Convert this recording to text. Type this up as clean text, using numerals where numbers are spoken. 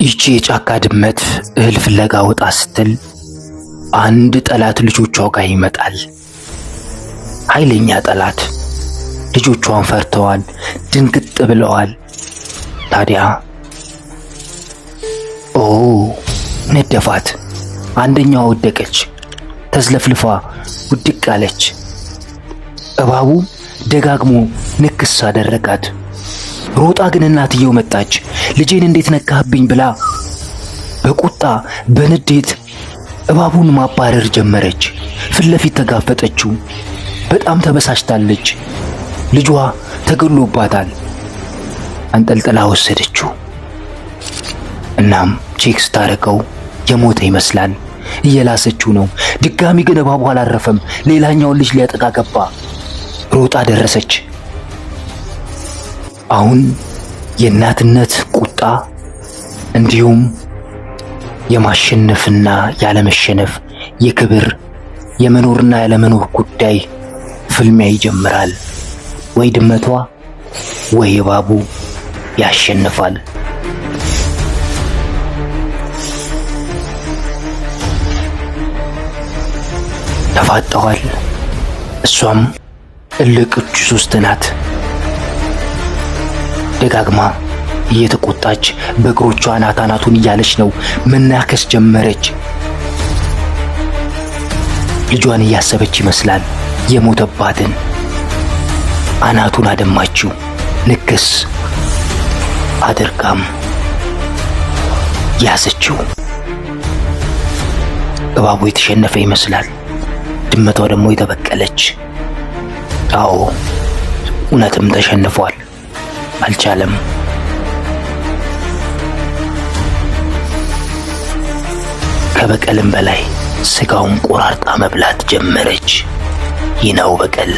ይቺ የጫካ ድመት እህል ፍለጋ ወጣ ስትል አንድ ጠላት ልጆቿ ጋር ይመጣል። ኃይለኛ ጠላት። ልጆቿን ፈርተዋል፣ ድንግጥ ብለዋል። ታዲያ ነደፋት። አንደኛዋ ወደቀች፣ ተዝለፍልፋ ውድቅ አለች። እባቡ ደጋግሞ ንክስ አደረጋት። ሮጣ ግን እናትየው መጣች። ልጄን እንዴት ነካህብኝ ብላ በቁጣ በንዴት እባቡን ማባረር ጀመረች። ፊት ለፊት ተጋፈጠችው። በጣም ተበሳጭታለች። ልጇ ተገሎባታል። አንጠልጥላ ወሰደችው። እናም ቼክ ስታረገው የሞተ ይመስላል። እየላሰችው ነው። ድጋሚ ግን እባቡ አላረፈም። ሌላኛውን ልጅ ሊያጠቃ ገባ። ሮጣ ደረሰች። አሁን የእናትነት ቁጣ እንዲሁም የማሸነፍና ያለመሸነፍ፣ የክብር የመኖርና ያለመኖር ጉዳይ ፍልሚያ ይጀምራል። ወይ ድመቷ ወይ እባቡ ያሸንፋል። ተፋጠዋል። እሷም እልቅ ጁስት ናት። ደጋግማ እየተቆጣች በእግሮቿ አናቱን እያለች ነው። መናከስ ጀመረች። ልጇን እያሰበች ይመስላል። የሞተባትን አናቱን አደማችው። ንክስ አድርጋም ያዘችው። እባቡ የተሸነፈ ይመስላል። ድመቷ ደግሞ የተበቀለች። አዎ እውነትም ተሸንፏል። አልቻለም። ከበቀልም በላይ ስጋውን ቆራርጣ መብላት ጀመረች። ይህ ነው በቀል።